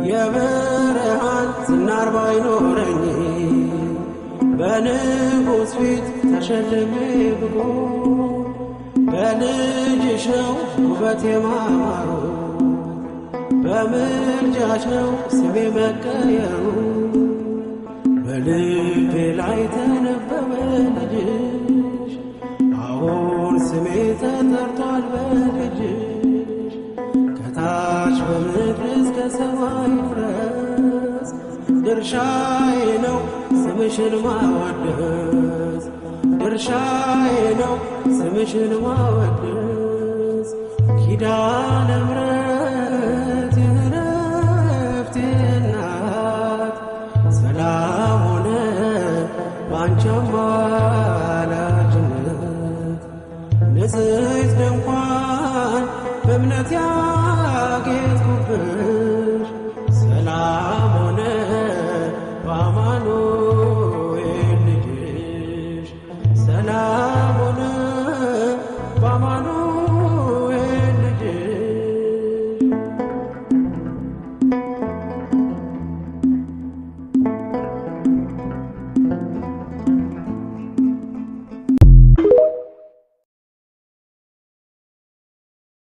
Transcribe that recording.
የብርሃን ዝናር ባይኖረኝ በንጉሥ ፊት ተሸልሜ ብቆም በልጅሽ ነው ውበት የማማሩ በምልጃሽ ነው ስሜ መቀየሩ በልቤ ላይ ተነበበ ልጅሽ አሁን ስሜ ተጠርቷል በልጅሽ ከታች በምድር እስከ ሰማይ ድረስ ድርሻዬ ነው ስምሽን ማወደስ ድርሻዬ ነው ስምሽን ማወደስ ኪዳነ ምሕረት